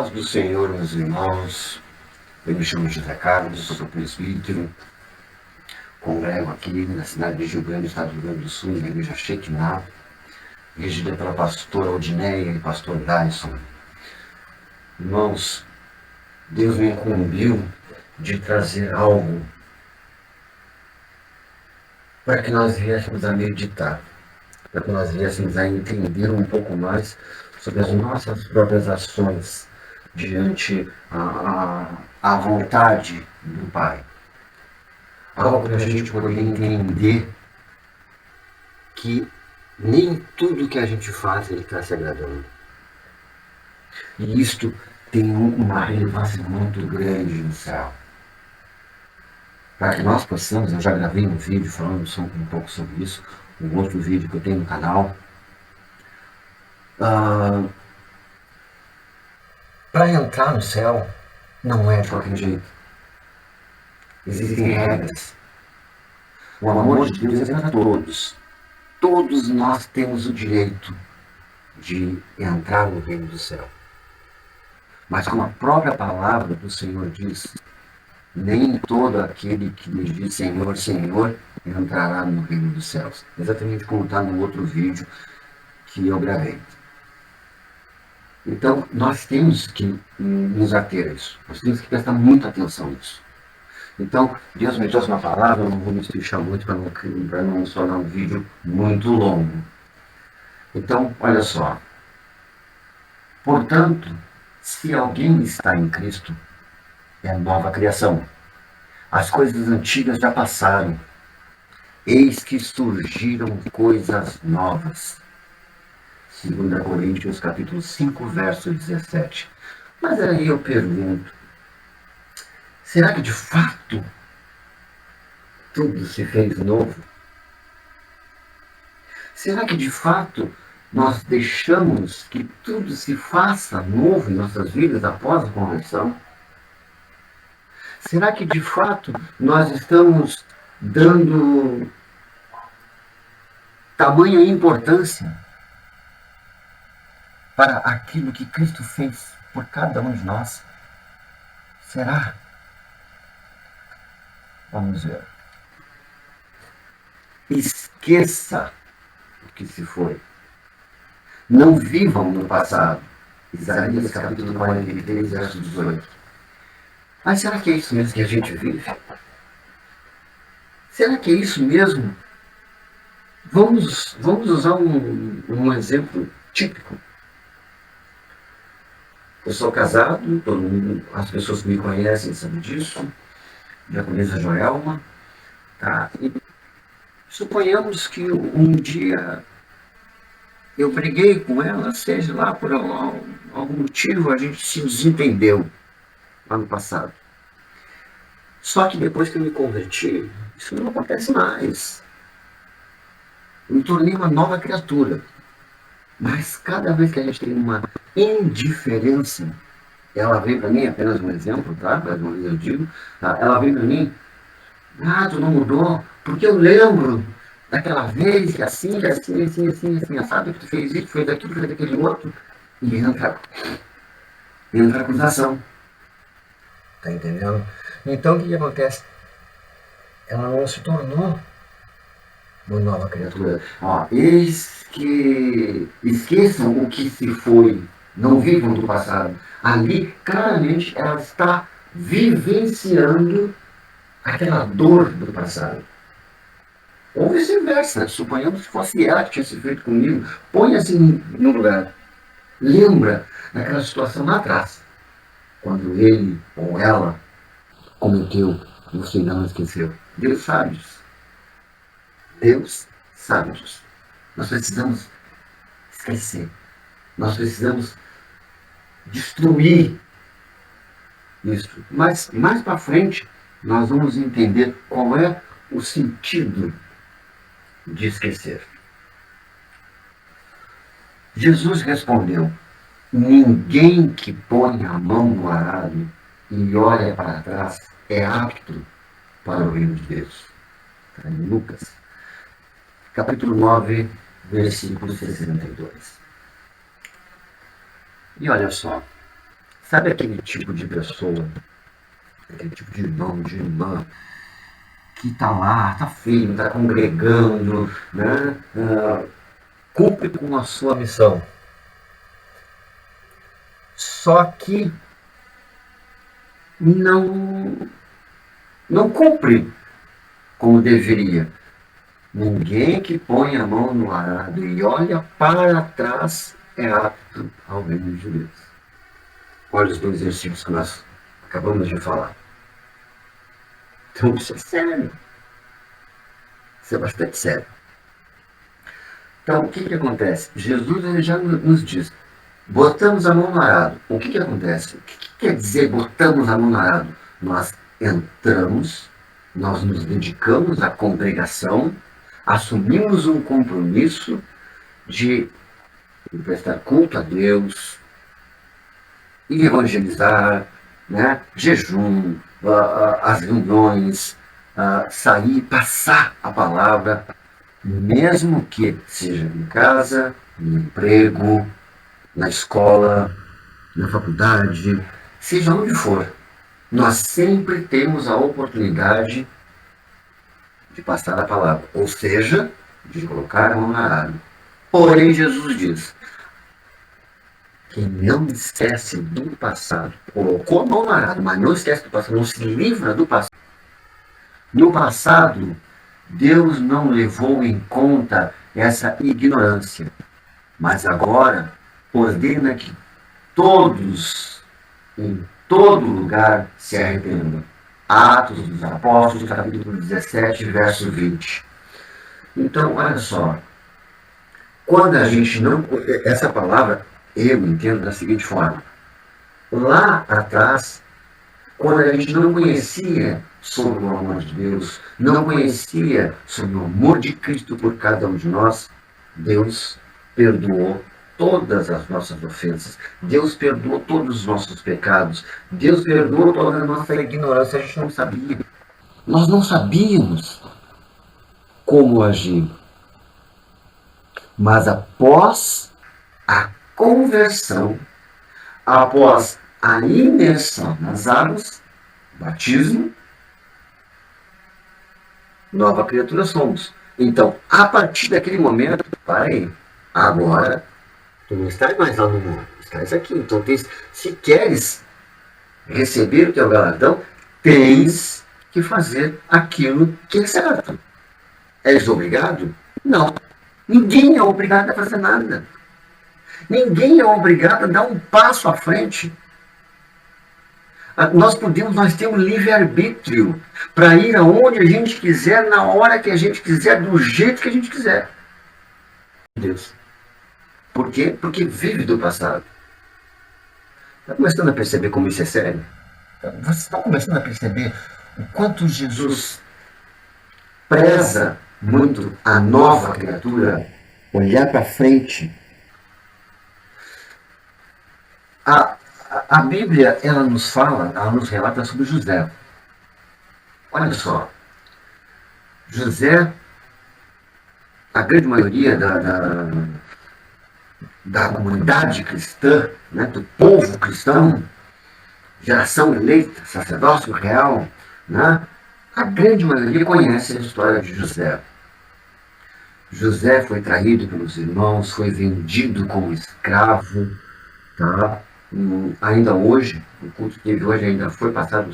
paz do Senhor, meus irmãos. Eu me chamo José Carlos, sou presbítero, congrego aqui na cidade de Rio Grande, estado do Rio Grande do Sul, na igreja Shekinah, regida pela pastora Odineia e pastor Dyson. Irmãos, Deus me incumbiu de trazer algo para que nós viéssemos a meditar, para que nós viéssemos a entender um pouco mais sobre as nossas próprias ações diante a vontade do Pai. Algo para a gente poder entender que nem tudo que a gente faz ele está se agradando. E isto tem uma relevância muito grande no céu. Para que nós possamos, eu já gravei um vídeo falando um pouco sobre isso, um outro vídeo que eu tenho no canal. Para entrar no céu, não é de qualquer jeito. Existem regras. O amor de Deus é para todos. Todos nós temos o direito de entrar no reino do céu. Mas como a própria palavra do Senhor diz, nem todo aquele que lhe diz Senhor, Senhor, entrará no reino dos céus. Exatamente como está no outro vídeo que eu gravei. Então, nós temos que nos ater a isso. Nós temos que prestar muita atenção nisso. Então, Deus me trouxe uma palavra, eu não vou me estrichar muito para não se tornar um vídeo muito longo. Então, olha só. Portanto, se alguém está em Cristo, é nova criação. As coisas antigas já passaram. Eis que surgiram coisas novas. 2 Coríntios capítulo 5, verso 17. Mas aí eu pergunto, será que de fato tudo se fez novo? Será que de fato nós deixamos que tudo se faça novo em nossas vidas após a conversão? Será que de fato nós estamos dando tamanha importância para aquilo que Cristo fez por cada um de nós? Será? Vamos ver. Esqueça o que se foi. Não vivam no passado. Isaías capítulo 43, verso 18. Mas será que é isso mesmo que a gente vive? Será que é isso mesmo? Vamos usar um exemplo típico. Eu sou casado, todo mundo, as pessoas que me conhecem sabem disso. Diaconisa Joelma. Tá? E suponhamos que um dia eu briguei com ela, seja lá por algum motivo, a gente se desentendeu lá no passado. Só que depois que eu me converti, isso não acontece mais. Eu me tornei uma nova criatura. Mas cada vez que a gente tem uma indiferença, ela vem para mim, apenas um exemplo, tá? Mais uma vez eu digo, tá? Ela vem para mim, tu não mudou, porque eu lembro daquela vez que assim, sabe, que tu fez isso, fez aquilo, fez aquele outro, e entra a acusação. Tá entendendo? Então o que acontece? Ela não se tornou uma nova criatura. Eis que esqueçam o que se foi, não vivam do passado. Ali, claramente, ela está vivenciando aquela dor do passado. Ou vice-versa, suponhamos que fosse ela que tinha se feito comigo. Põe-se no lugar. Lembra daquela situação lá atrás, quando ele ou ela cometeu e você não esqueceu. Deus sabe disso. Deus sabe disso. Nós precisamos esquecer. Nós precisamos destruir isso. Mas mais para frente, nós vamos entender qual é o sentido de esquecer. Jesus respondeu: ninguém que põe a mão no arado e olha para trás é apto para o reino de Deus. Está em Lucas, capítulo 9, versículo 62. E olha só, Sabe aquele tipo de pessoa, aquele tipo de irmão, de irmã, que está lá, está firme, está congregando, né? Cumpre com a sua missão. Só que não cumpre como deveria. Ninguém que põe a mão no arado e olha para trás é apto ao reino de Deus. Olha os dois versículos que nós acabamos de falar. Então isso é sério. Isso é bastante sério. Então o que acontece? Jesus ele já nos diz, botamos a mão no arado. O que acontece? O que quer dizer botamos a mão no arado? Nós entramos, nós nos dedicamos à congregação, assumimos um compromisso de prestar culto a Deus, evangelizar, né? Jejum, as reuniões, sair, passar a palavra, mesmo que seja em casa, no emprego, na escola, na faculdade, seja onde for. Nós sempre temos a oportunidade de passar a palavra, ou seja, de colocar a mão na arado. Porém, Jesus diz, quem não esquece do passado, colocou a mão na arado, mas não esquece do passado, não se livra do passado. No passado, Deus não levou em conta essa ignorância, mas agora ordena que todos, em todo lugar, se arrependam. Atos dos Apóstolos, capítulo 17, verso 20. Então, olha só, quando a gente não... Essa palavra eu entendo da seguinte forma. Lá atrás, quando a gente não conhecia sobre o amor de Deus, não conhecia sobre o amor de Cristo por cada um de nós, Deus perdoou todas as nossas ofensas. Deus perdoou todos os nossos pecados. Deus perdoou toda a nossa ignorância. A gente não sabia. Nós não sabíamos como agir. Mas após a conversão, após a imersão nas águas, batismo, nova criatura somos. Então, a partir daquele momento, parei. Agora, tu não estás mais lá no mundo, estás aqui. Então, se queres receber o teu galardão, tens que fazer aquilo que é certo. És obrigado? Não. Ninguém é obrigado a fazer nada. Ninguém é obrigado a dar um passo à frente. Nós temos livre-arbítrio para ir aonde a gente quiser, na hora que a gente quiser, do jeito que a gente quiser. Deus. Por quê? Porque vive do passado. Está começando a perceber como isso é sério? Você está começando a perceber o quanto Jesus preza muito a nova criatura, olhar para frente. A Bíblia, ela nos fala, ela nos relata sobre José. Olha só, José, a grande maioria da comunidade cristã, né, do povo cristão, geração eleita, sacerdócio real, né, a grande maioria conhece a história de José. José foi traído pelos irmãos, foi vendido como escravo, tá? Ainda hoje, o culto que teve hoje ainda foi passado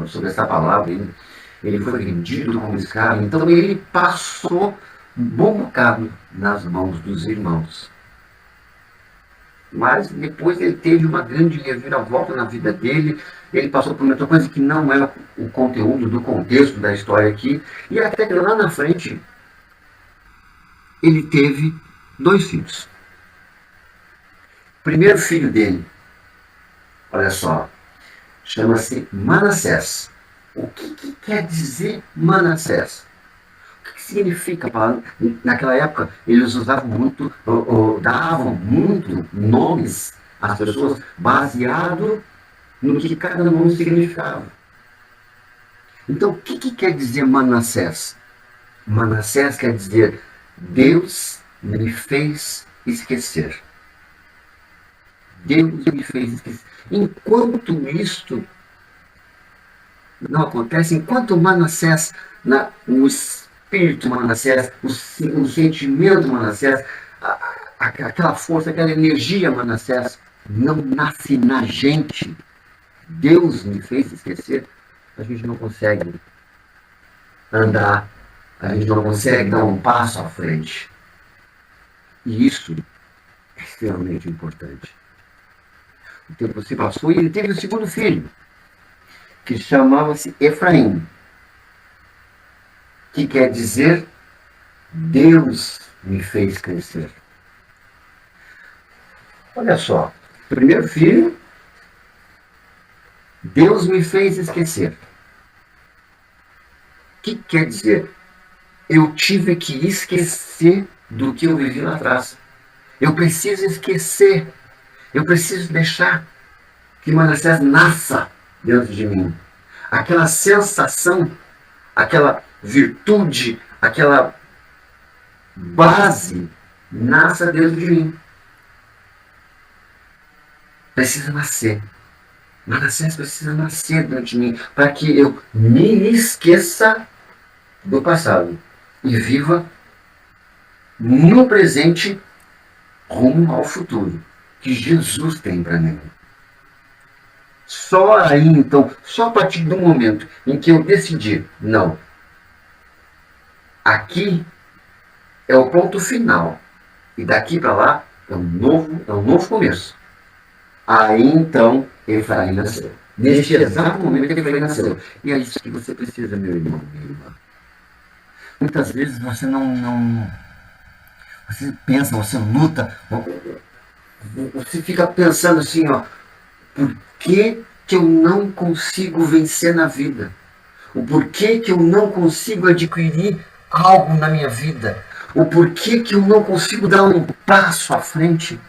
sobre essa palavra. Ele foi vendido como escravo, então ele passou um bom bocado nas mãos dos irmãos. Mas depois ele teve uma grande reviravolta na vida dele, ele passou por outra coisa que não é o conteúdo do contexto da história aqui, e até que lá na frente ele teve 2 filhos. O primeiro filho dele, olha só, chama-se Manassés. O que quer dizer Manassés? O que significa? Naquela época, eles usavam muito, davam muito nomes às pessoas baseado no que cada nome significava. Então, o que quer dizer Manassés? Manassés quer dizer Deus me fez esquecer. Deus me fez esquecer. Enquanto isto não acontece, enquanto Manassés, o espírito Manassés, o sentimento Manassés, aquela força, aquela energia Manassés não nasce na gente, Deus me fez esquecer, a gente não consegue andar, a gente não consegue dar um passo à frente. E isso é extremamente importante. O tempo se passou e ele teve o segundo filho, que chamava-se Efraim, que quer dizer Deus me fez crescer. Olha só, primeiro filho, Deus me fez esquecer. O que quer dizer? Eu tive que esquecer do que eu vivi lá atrás. Eu preciso esquecer. Eu preciso deixar que Manassés nasça dentro de mim. Aquela sensação, aquela virtude, aquela base nasça dentro de mim. Precisa nascer. Manassés precisa nascer dentro de mim para que eu me esqueça do passado e viva no presente rumo ao futuro que Jesus tem para mim. Só aí, então, só a partir do momento em que eu decidir, não, aqui é o ponto final e daqui para lá é um novo começo. Aí então Efraim nasceu. Neste exato momento Efraim nasceu. E é isso que você precisa, meu irmão, minha irmã. Muitas vezes você você pensa, você luta, você fica pensando assim, ó, por que eu não consigo vencer na vida? O porquê que eu não consigo adquirir algo na minha vida? O porquê que eu não consigo dar um passo à frente?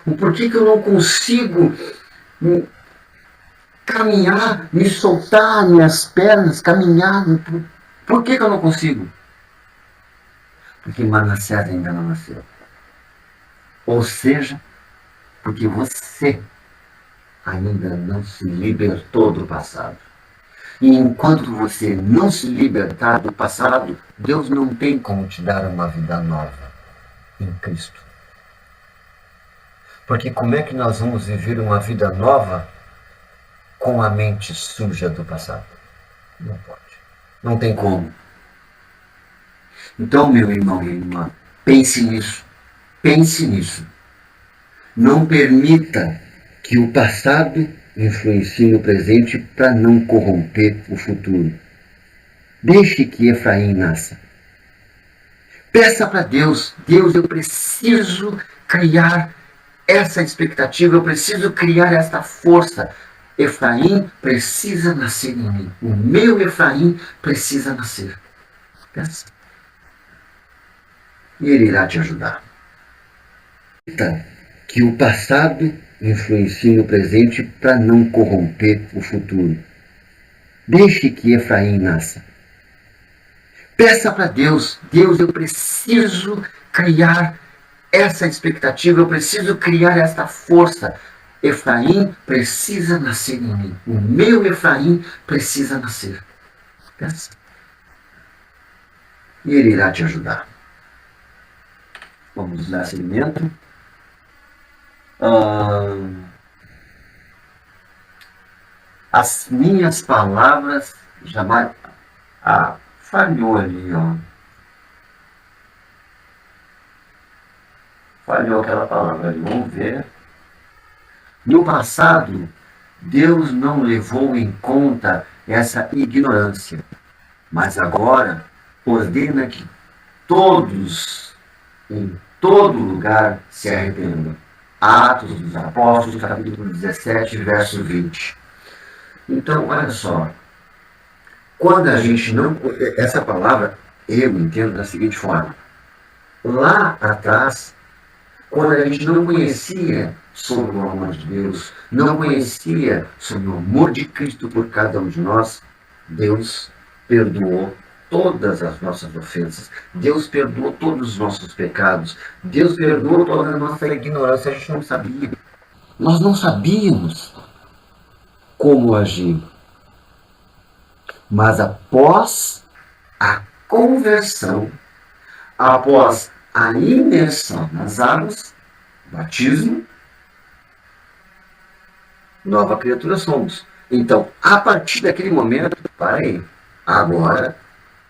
O porquê que eu não consigo caminhar, me soltar minhas pernas, caminhar? Por que eu não consigo? Porque Manassés ainda não nasceu. Ou seja, porque você ainda não se libertou do passado. E enquanto você não se libertar do passado, Deus não tem como te dar uma vida nova em Cristo. Porque como é que nós vamos viver uma vida nova com a mente suja do passado? Não pode. Não tem como. Então, meu irmão e irmã, pense nisso. Pense nisso. Não permita que o passado influencie no presente para não corromper o futuro. Deixe que Efraim nasça. Peça para Deus, Deus, eu preciso criar essa expectativa, eu preciso criar esta força. Efraim precisa nascer em mim. O meu Efraim precisa nascer. Peça. E ele irá te ajudar. Que o passado influencie no presente para não corromper o futuro. Deixe que Efraim nasça. Peça para Deus, Deus, eu preciso criar essa expectativa, eu preciso criar esta força. Efraim precisa nascer em mim. O meu Efraim precisa nascer. Peça. E ele irá te ajudar. Vamos dar seguimento. As minhas palavras jamais... falhou ali, ó. Falhou aquela palavra ali. Vamos ver. No passado, Deus não levou em conta essa ignorância. Mas agora, ordena que todos, em todo lugar, se arrependam. Atos dos Apóstolos, capítulo 17, verso 20. Então, olha só. Quando a gente não... Essa palavra, eu entendo da seguinte forma. Lá atrás, quando a gente não conhecia sobre o amor de Deus, não conhecia sobre o amor de Cristo por cada um de nós, Deus perdoou todas as nossas ofensas. Deus perdoou todos os nossos pecados. Deus perdoou toda a nossa ignorância. A gente não sabia. Nós não sabíamos como agir. Mas após a conversão, após a imersão nas águas, batismo, nova criatura somos. Então, a partir daquele momento, para aí, agora,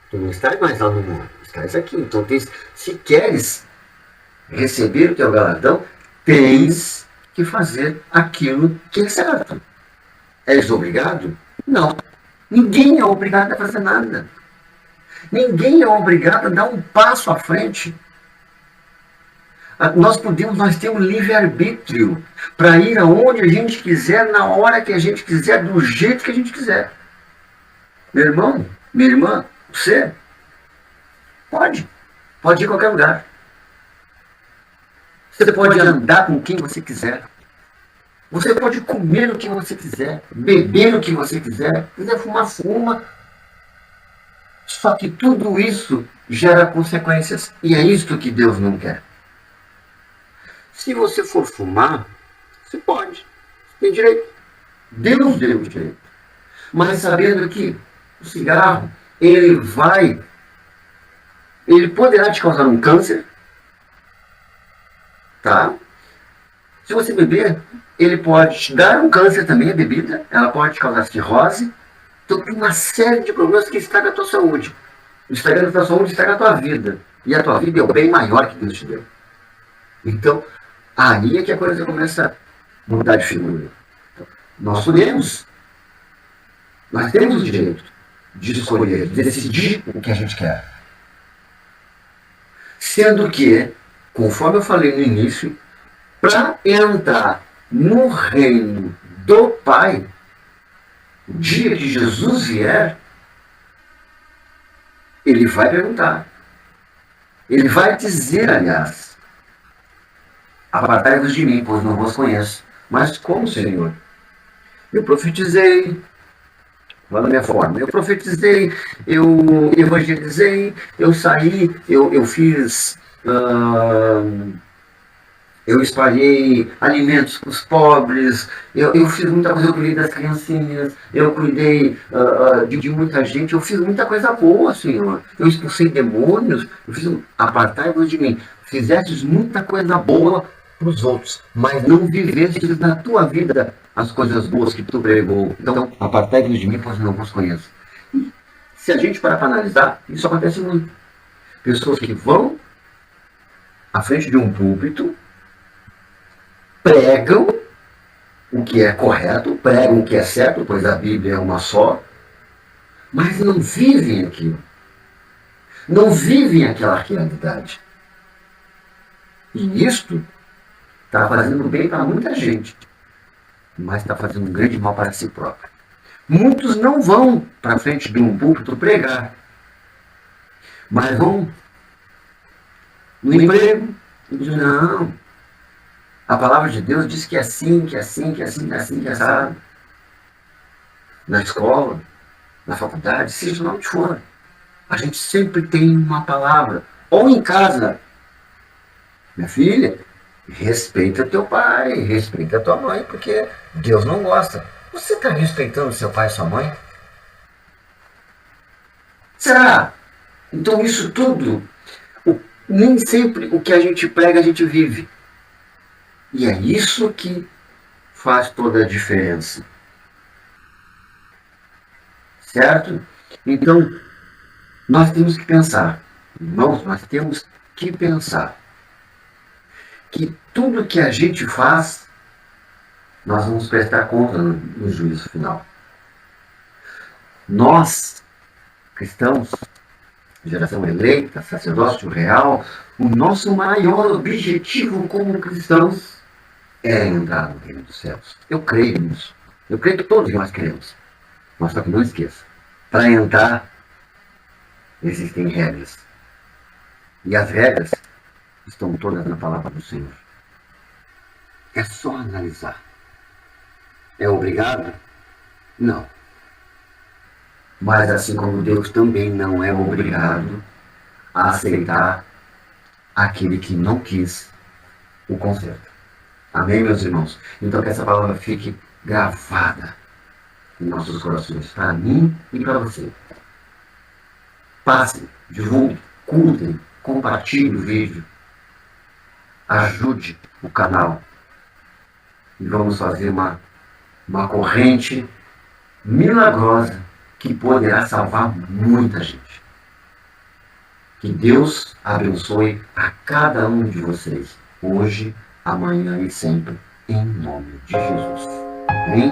tu não estás mais lá no mundo, estás aqui. Então, se queres receber o teu galardão, tens que fazer aquilo que é certo. És obrigado? Não. Ninguém é obrigado a fazer nada. Ninguém é obrigado a dar um passo à frente. Nós temos livre-arbítrio para ir aonde a gente quiser, na hora que a gente quiser, do jeito que a gente quiser. Meu irmão, minha irmã, você pode ir a qualquer lugar. Você pode andar com quem você quiser. Você pode comer o que você quiser, beber o que você quiser, quiser fumar, fuma. Só que tudo isso gera consequências e é isso que Deus não quer. Se você for fumar, você pode, você tem direito. Deus deu o direito. Mas sabendo que o cigarro, ele poderá te causar um câncer, tá? Se você beber, ele pode te dar um câncer também, a bebida, ela pode te causar cirrose. Então tem uma série de problemas que estragam a tua saúde. Estragando a tua saúde, estraga a tua vida. E a tua vida é o bem maior que Deus te deu. Então, aí é que a coisa começa a mudar de figura. Então, nós temos o direito de escolher, de decidir o que a gente quer. Sendo que, conforme eu falei no início, para entrar no reino do Pai, o dia que Jesus vier, ele vai perguntar. Ele vai dizer, aliás, apartai-vos de mim, pois não vos conheço. Mas como, Senhor? Eu profetizei, lá da minha forma, eu profetizei, eu evangelizei, eu saí, eu fiz... eu espalhei alimentos para os pobres, eu fiz muita coisa, eu cuidei das criancinhas, eu cuidei de muita gente, eu fiz muita coisa boa, Senhor. Eu expulsei demônios, eu fiz apartai-vos de mim. Fizestes muita coisa boa para os outros, mas não vivestes na tua vida as coisas boas que tu pregou. Então, apartai-vos de mim, pois não vos conheço. E, se a gente parar para analisar, isso acontece muito. Pessoas que vão à frente de um púlpito, pregam o que é correto, pregam o que é certo, pois a Bíblia é uma só, mas não vivem aquilo. Não vivem aquela realidade. E isto está fazendo bem para muita gente, mas está fazendo um grande mal para si próprio. Muitos não vão para frente de um púlpito pregar, mas vão no emprego e dizem, não, a palavra de Deus diz que é assim, que é assim, que é assim, que é assim, que é assim. Na escola, na faculdade, seja lá onde for. A gente sempre tem uma palavra. Ou em casa. Minha filha, respeita teu pai, respeita tua mãe, porque Deus não gosta. Você está respeitando seu pai e sua mãe? Será? Então isso tudo, nem sempre o que a gente prega a gente vive. E é isso que faz toda a diferença. Certo? Então, nós temos que pensar, irmãos, nós temos que pensar que tudo que a gente faz, nós vamos prestar conta no juízo final. Nós, cristãos, geração eleita, sacerdócio real, o nosso maior objetivo como cristãos é entrar no reino dos céus. Eu creio nisso. Eu creio que todos nós queremos. Mas só que não esqueça, para entrar existem regras. E as regras estão todas na palavra do Senhor. É só analisar. É obrigado? Não. Mas assim como Deus também não é obrigado a aceitar aquele que não quis o conserto. Amém, meus irmãos? Então que essa palavra fique gravada em nossos corações, para mim e para você. Passe, divulgue, curtem, compartilhe o vídeo, ajude o canal e vamos fazer uma corrente milagrosa que poderá salvar muita gente. Que Deus abençoe a cada um de vocês, hoje, amanhã e sempre, em nome de Jesus. Amém?